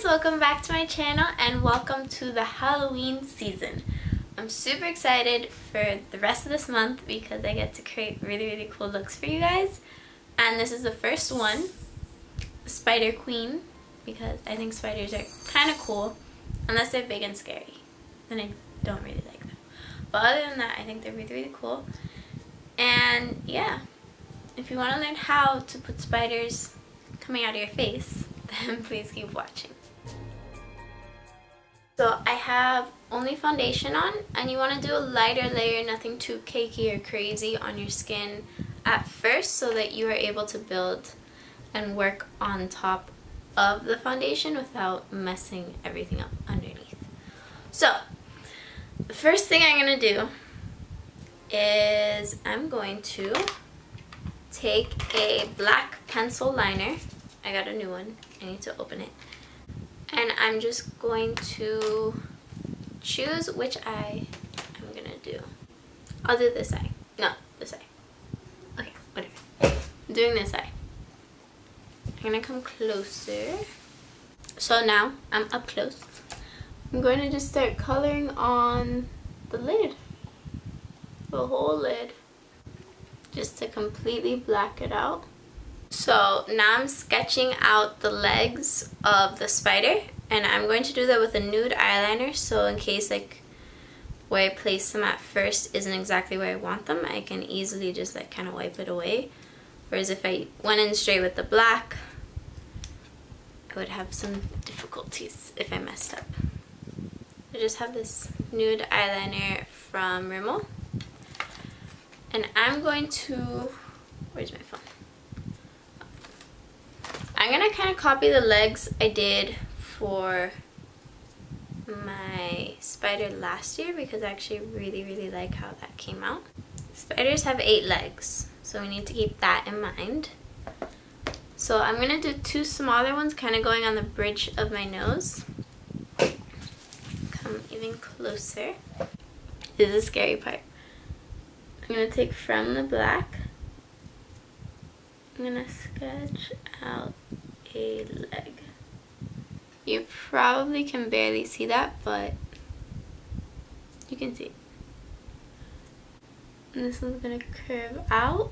guys, welcome back to my channel and welcome to the Halloween season. I'm super excited for the rest of this month because I get to create really cool looks for you guys. And this is the first one, the Spider Queen, because I think spiders are kind of cool, unless they're big and scary. Then I don't really like them. But other than that, I think they're really cool. And yeah, if you want to learn how to put spiders coming out of your face, then please keep watching. So I have only foundation on, and you want to do a lighter layer, nothing too cakey or crazy on your skin at first, so that you are able to build and work on top of the foundation without messing everything up underneath. So the first thing I'm going to do is I'm going to take a black pencil liner. I got a new one. I need to open it. And I'm just going to choose which eye I'm going to do. I'll do this eye. No, this eye. Okay, whatever. I'm doing this eye. I'm going to come closer. So now I'm up close. I'm going to just start coloring on the lid. The whole lid. Just to completely black it out. So now I'm sketching out the legs of the spider, and I'm going to do that with a nude eyeliner, so in case like where I place them at first isn't exactly where I want them, I can easily just like kind of wipe it away. Whereas if I went in straight with the black, I would have some difficulties if I messed up. I just have this nude eyeliner from Rimmel, and I'm going to, where's my phone? I'm going to kind of copy the legs I did for my spider last year because I actually really like how that came out. Spiders have 8 legs, so we need to keep that in mind. So I'm going to do 2 smaller ones kind of going on the bridge of my nose. Come even closer. This is the scary part. I'm going to take from the black. I'm going to sketch out a leg. You probably can barely see that, but you can see it. And this one's going to curve out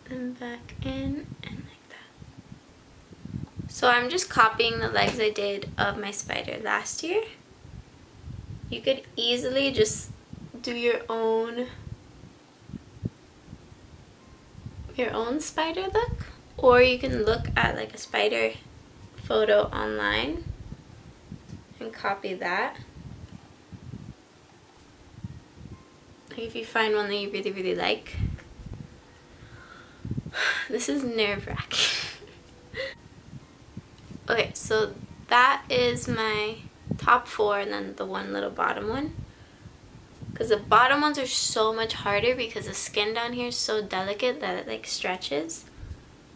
and back in and like that. So I'm just copying the legs I did of my spider last year. You could easily just do your own spider look, or you can look at like a spider photo online and copy that. Like if you find one that you really like. This is nerve-wracking. Okay, so that is my top 4 and then the one little bottom one. Because the bottom ones are so much harder because the skin down here is so delicate that it like stretches.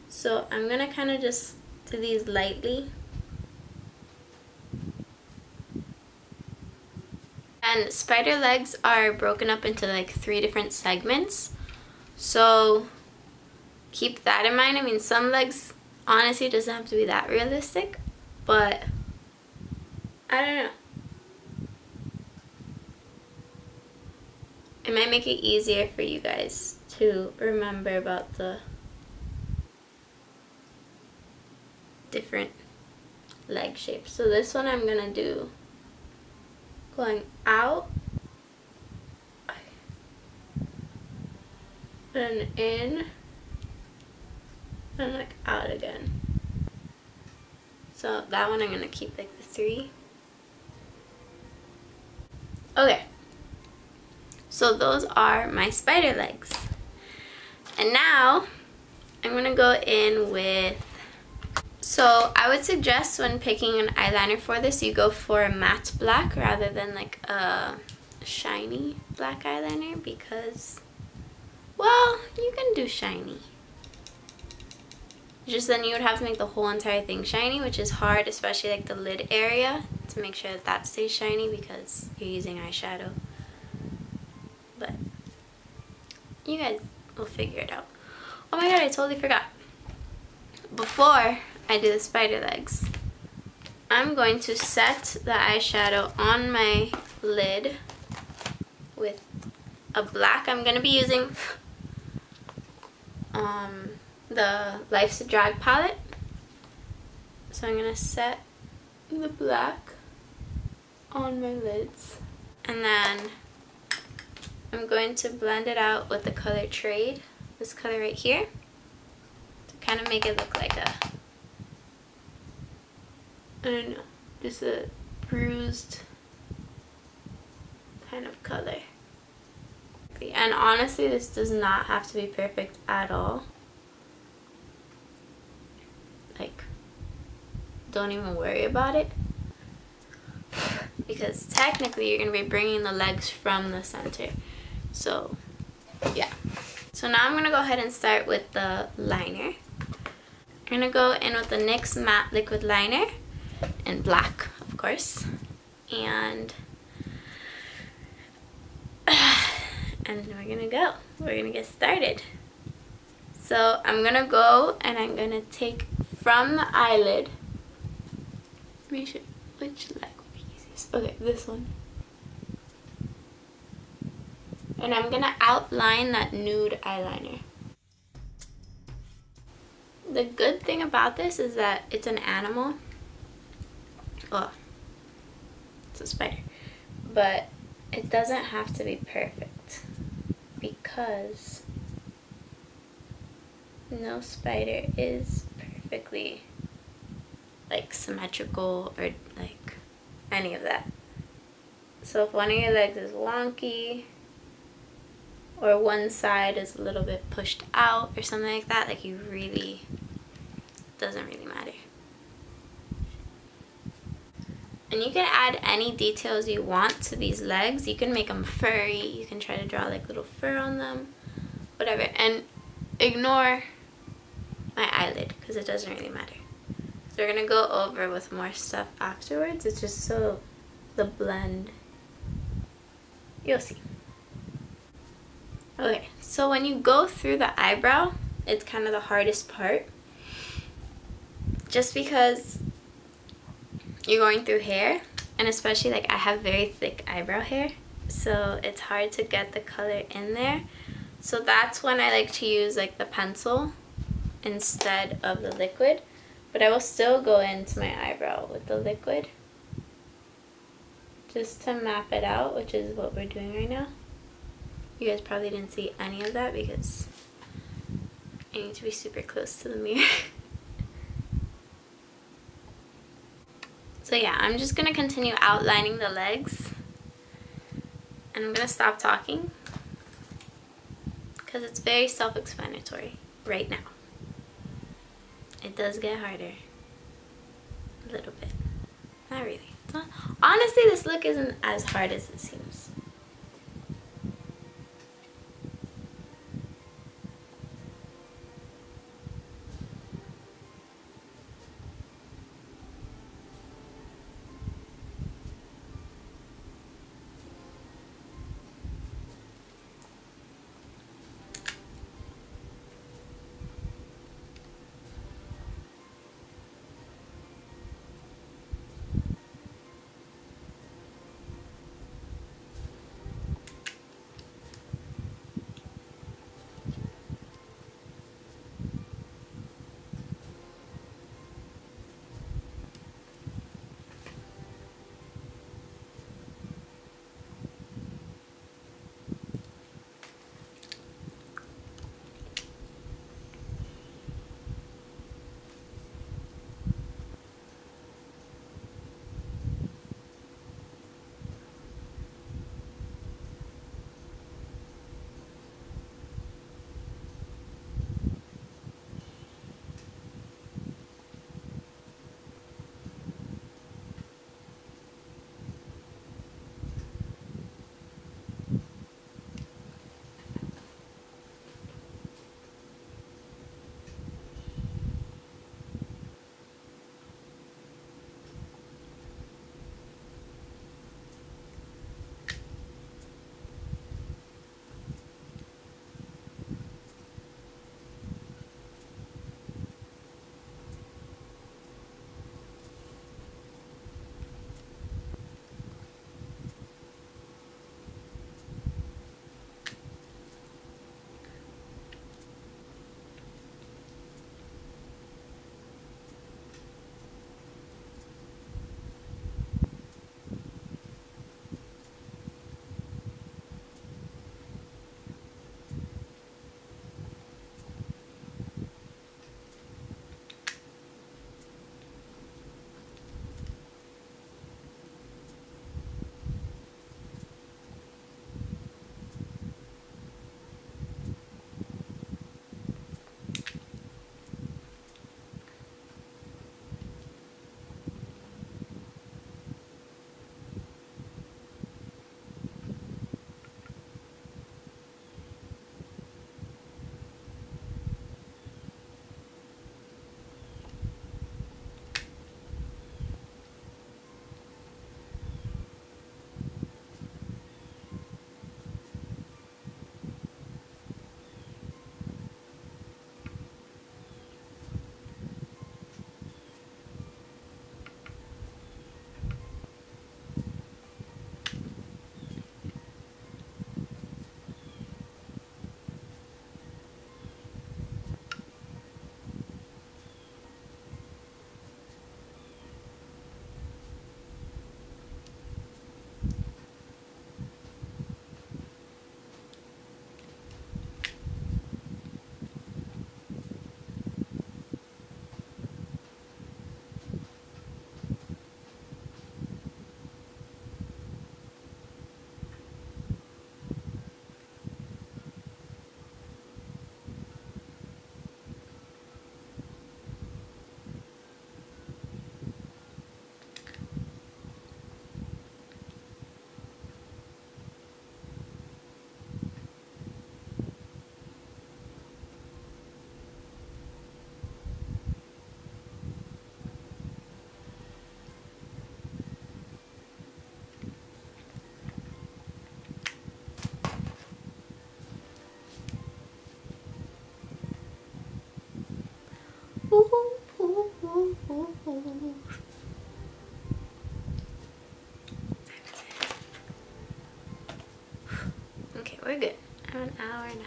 So I'm going to kind of just do these lightly. And spider legs are broken up into like 3 different segments. So keep that in mind. I mean, some legs honestly doesn't have to be that realistic, but I don't know. It might make it easier for you guys to remember about the different leg shapes. So this one I'm going to do going out and in and like out again. So that one I'm going to keep like the 3. Okay. So those are my spider legs. And now I'm going to go in with, so I would suggest when picking an eyeliner for this, you go for a matte black rather than like a shiny black eyeliner because, well, you can do shiny. Just then you would have to make the whole entire thing shiny, which is hard, especially like the lid area, to make sure that that stays shiny because you're using eyeshadow. But you guys will figure it out. Oh my god, I totally forgot. Before I do the spider legs. I'm going to set the eyeshadow on my lid with a black. I'm going to be using the Life's a Drag palette. So I'm going to set the black on my lids. And then I'm going to blend it out with the color Trade, this color right here, to kind of make it look like a, I don't know, just a bruised kind of color. And honestly, this does not have to be perfect at all. Like, don't even worry about it. Because technically you're going to be bringing the legs from the center. So, yeah. So now I'm going to go ahead and start with the liner. I'm going to go in with the NYX Matte Liquid Liner in black, of course. And we're going to go. We're going to get started. So I'm going to go and I'm going to take from the eyelid. Which leg? Okay, this one. And I'm gonna outline that nude eyeliner. The good thing about this is that it's an animal. Well, it's a spider. But it doesn't have to be perfect. Because no spider is perfectly like symmetrical or like any of that. So if one of your legs is wonky or one side is a little bit pushed out or something like that, like you really, doesn't really matter. And you can add any details you want to these legs. You can make them furry, you can try to draw like little fur on them, whatever. And ignore my eyelid because it doesn't really matter. So we're gonna go over with more stuff afterwards. It's just so the blend, you'll see. Okay, so when you go through the eyebrow, it's kind of the hardest part. Just because you're going through hair, and especially like I have very thick eyebrow hair, so it's hard to get the color in there. So that's when I like to use like the pencil instead of the liquid. But I will still go into my eyebrow with the liquid just to map it out, which is what we're doing right now. You guys probably didn't see any of that because I need to be super close to the mirror. So yeah, I'm just going to continue outlining the legs. And I'm going to stop talking because it's very self-explanatory right now. It does get harder. A little bit. Not really. It's not, honestly, this look isn't as hard as it seems. 4.5.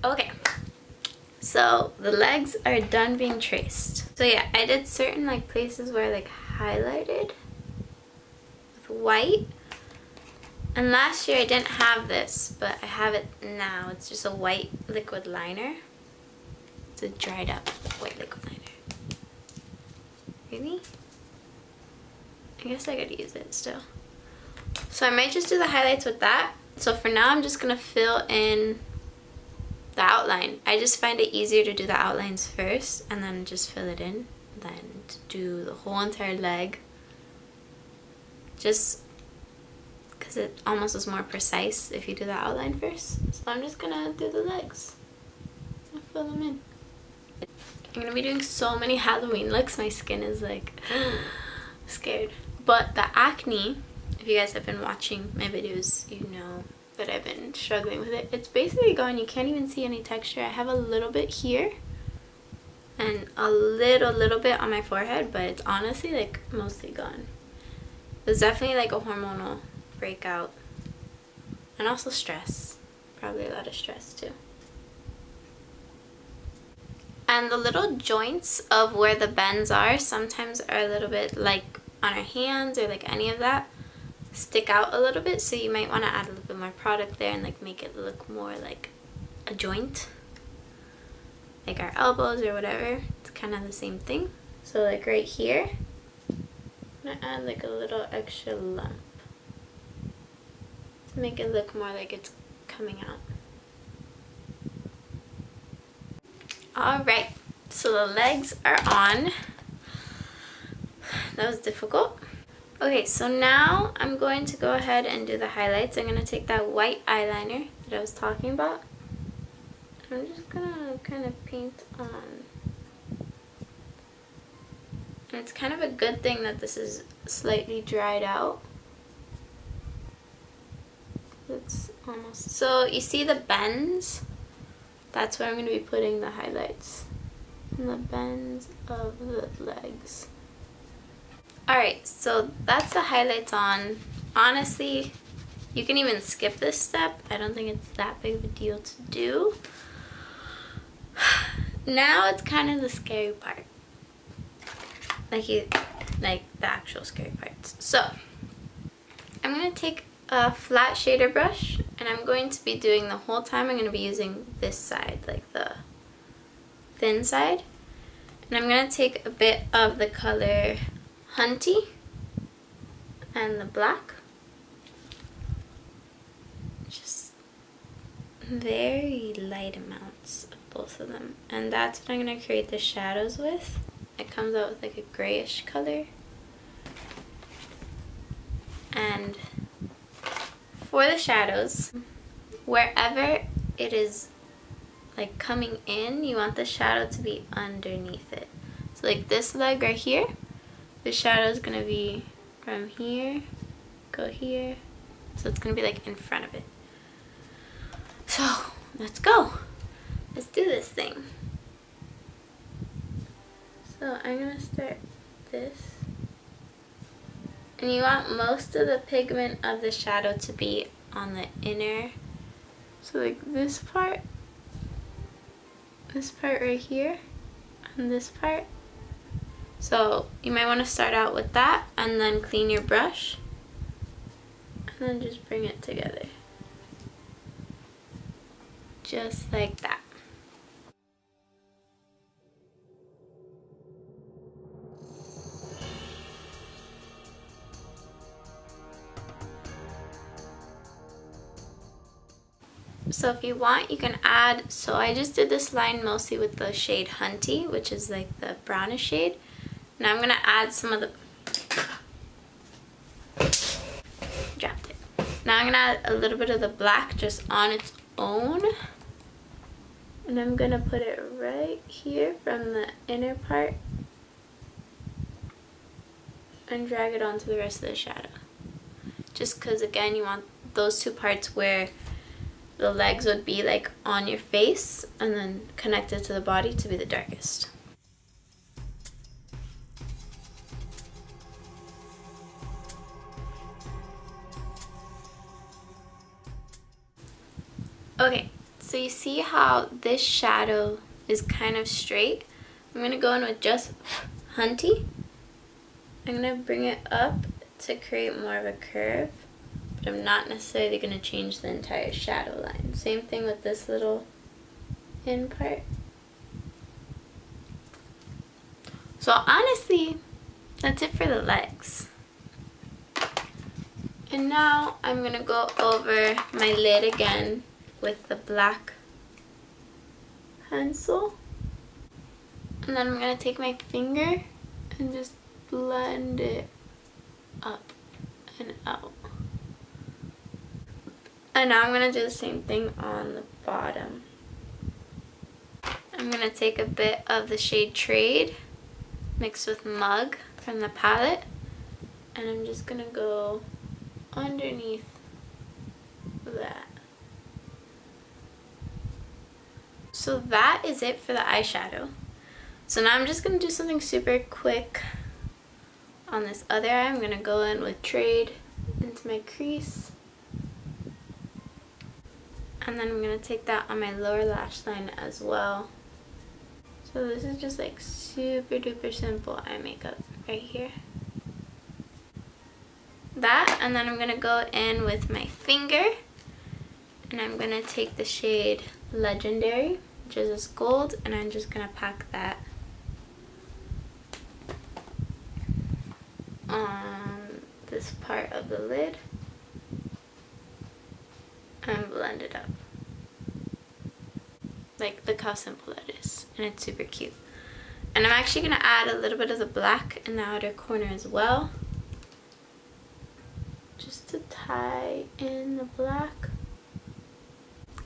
Okay, so the legs are done being traced. So yeah, I did certain like places where I like highlighted with white. And last year I didn't have this, but I have it now. It's just a white liquid liner. It's a dried up white liquid liner. Really? I guess I could use it still. So I might just do the highlights with that. So for now I'm just gonna fill in the outline. I just find it easier to do the outlines first and then just fill it in than to do the whole entire leg. Just because it almost is more precise if you do the outline first. So I'm just gonna do the legs and fill them in. I'm gonna be doing so many Halloween looks, my skin is like scared. But the acne, if you guys have been watching my videos, you know that I've been struggling with it. It's basically gone. You can't even see any texture. I have a little bit here and a little bit on my forehead, but it's honestly like mostly gone. There's definitely like a hormonal breakout and also stress. Probably a lot of stress too. And the little joints of where the bends are sometimes are a little bit like on our hands or like any of that stick out a little bit, so you might want to add a little bit more product there and like make it look more like a joint, like our elbows or whatever. It's kind of the same thing. So like right here I'm gonna add like a little extra lump to make it look more like it's coming out. Alright, so the legs are on. That was difficult. Okay, so now I'm going to go ahead and do the highlights. I'm going to take that white eyeliner that I was talking about. I'm just going to kind of paint on. And it's kind of a good thing that this is slightly dried out. It's almost... So you see the bends? That's where I'm going to be putting the highlights. And the bends of the legs. Alright, so that's the highlights on. Honestly, you can even skip this step. I don't think it's that big of a deal to do. Now it's kind of the scary part. Like the actual scary parts. So, I'm going to take a flat shader brush and I'm going to be doing the whole time, I'm going to be using this side, like the thin side. And I'm going to take a bit of the color Hunty and the black, just very light amounts of both of them, and that's what I'm going to create the shadows with. It comes out with like a grayish color. And for the shadows, wherever it is like coming in, you want the shadow to be underneath it. So like this leg right here, the shadow is going to be from here, go here, so it's going to be like in front of it. So, let's go. Let's do this thing. So, I'm going to start this. And you want most of the pigment of the shadow to be on the inner, so like this part right here, and this part. So you might want to start out with that and then clean your brush and then just bring it together. Just like that. So if you want, you can add, so I just did this line mostly with the shade Hunty, which is like the brownish shade. Now I'm going to add some of the, dropped it. Now Now I'm going to add a little bit of the black just on its own. And I'm going to put it right here from the inner part and drag it onto the rest of the shadow. Just because, again, you want those two parts where the legs would be like on your face and then connected to the body to be the darkest. Okay, so you see how this shadow is kind of straight? I'm going to go in with just Hunty. I'm going to bring it up to create more of a curve, but I'm not necessarily going to change the entire shadow line. Same thing with this little in part. So honestly, that's it for the legs. And now I'm going to go over my lid again with the black pencil. And then I'm going to take my finger and just blend it up and out. And now I'm going to do the same thing on the bottom. I'm going to take a bit of the shade Trade mixed with Mug from the palette, and I'm just going to go underneath that. So that is it for the eyeshadow. So now I'm just going to do something super quick on this other eye. I'm going to go in with Trade into my crease. And then I'm going to take that on my lower lash line as well. So this is just like super duper simple eye makeup right here. That, and then I'm going to go in with my finger. And I'm going to take the shade Legendary, which is this gold, and I'm just going to pack that on this part of the lid and blend it up. Like, look how simple that is, and it's super cute. And I'm actually going to add a little bit of the black in the outer corner as well, just to tie in the black.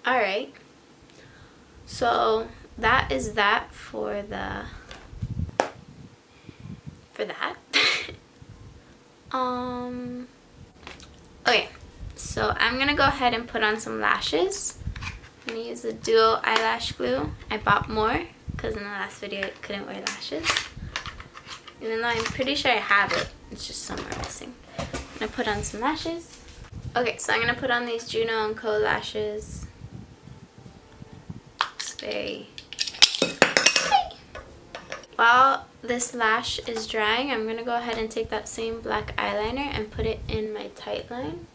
Alright, so that is that for that. Okay, so I'm gonna go ahead and put on some lashes. I'm gonna use the Duo eyelash glue. I bought more because in the last video I couldn't wear lashes. Even though I'm pretty sure I have it, it's just somewhere missing. I'm gonna put on some lashes. Okay, so I'm gonna put on these Juno & Co lashes. It's very... While this lash is drying, I'm going to go ahead and take that same black eyeliner and put it in my tight line.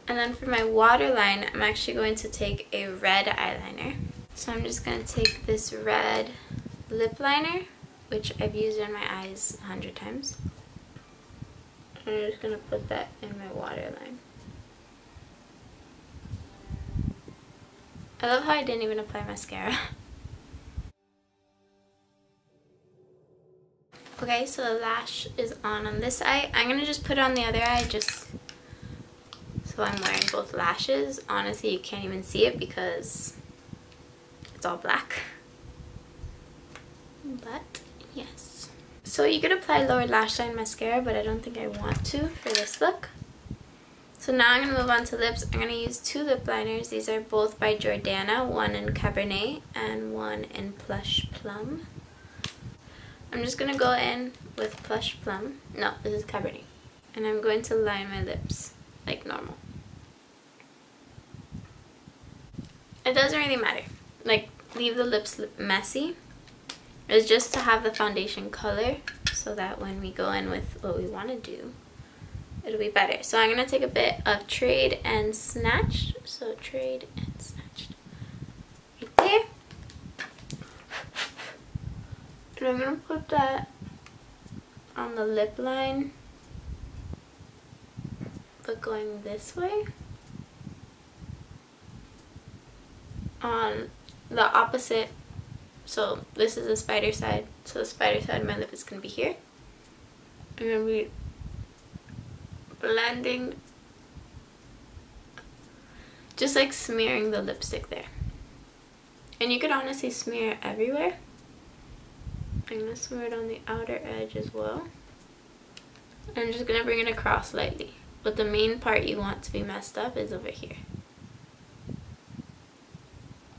And then for my waterline, I'm actually going to take a red eyeliner. So I'm just going to take this red lip liner, which I've used in my eyes 100 times. And I'm just going to put that in my waterline. I love how I didn't even apply mascara. Okay, so the lash is on this eye. I'm going to just put it on the other eye just so I'm wearing both lashes. Honestly, you can't even see it because it's all black. But, yes. So you could apply lower lash line mascara, but I don't think I want to for this look. So now I'm going to move on to lips. I'm going to use two lip liners. These are both by Jordana, one in Cabernet and one in Plush Plum. I'm just going to go in with Plush Plum. No, this is Cabernet. And I'm going to line my lips like normal. It doesn't really matter. Like, leave the lips messy. It's just to have the foundation color so that when we go in with what we want to do, it'll be better. So I'm going to take a bit of Trade and Snatched. So Trade and Snatched. Right there. And I'm going to put that on the lip line, but going this way. On the opposite, so this is the spider side, so the spider side of my lip is going to be here. I'm going to be blending, just like smearing the lipstick there. And you could honestly smear it everywhere. I'm gonna smear it on the outer edge as well. I'm just gonna bring it across lightly, but the main part you want to be messed up is over here.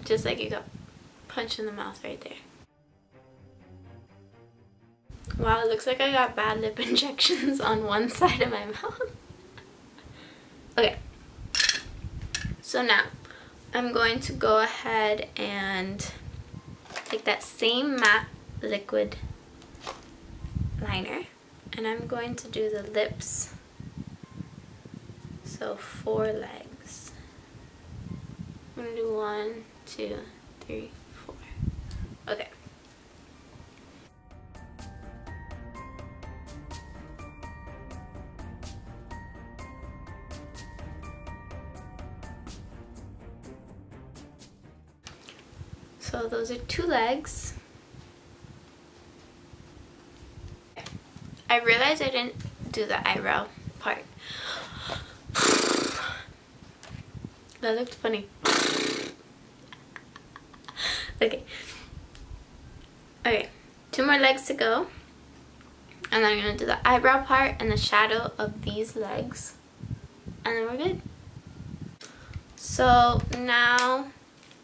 Just like you got punched in the mouth right there. Wow, it looks like I got bad lip injections on one side of my mouth. Okay, so now I'm going to go ahead and take that same matte liquid liner, and I'm going to do the lips. So 4 legs. I'm gonna do 1, 2, 3, 4. Okay. So those are 2 legs. I realized I didn't do the eyebrow part. That looked funny. Okay. Okay, 2 more legs to go. And then I'm gonna do the eyebrow part and the shadow of these legs. And then we're good. So now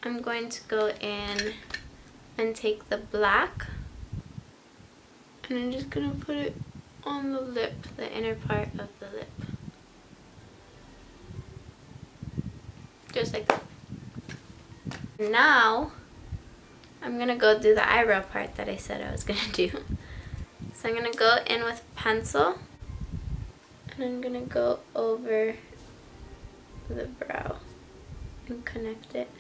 I'm going to go in and take the black, and I'm just gonna put it on the lip, the inner part of the lip. Just like that. Now I'm gonna go do the eyebrow part that I said I was gonna do. So I'm gonna go in with pencil, and I'm gonna go over the brow and connect it.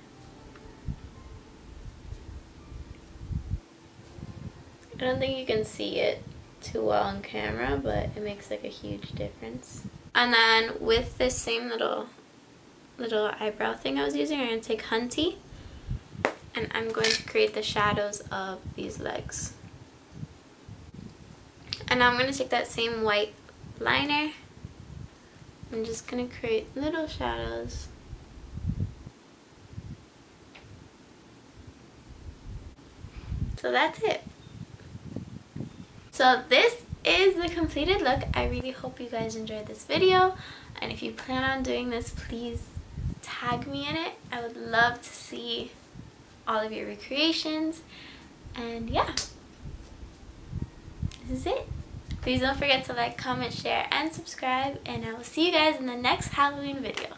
I don't think you can see it too well on camera, but it makes like a huge difference. And then with this same little eyebrow thing I was using, I'm going to take Hunty, and I'm going to create the shadows of these legs. And now I'm going to take that same white liner. I'm just going to create little shadows. So that's it. So this is the completed look. I really hope you guys enjoyed this video, and if you plan on doing this, please tag me in it. I would love to see all of your recreations. And yeah, this is it. Please don't forget to like, comment, share, and subscribe, and I will see you guys in the next Halloween video.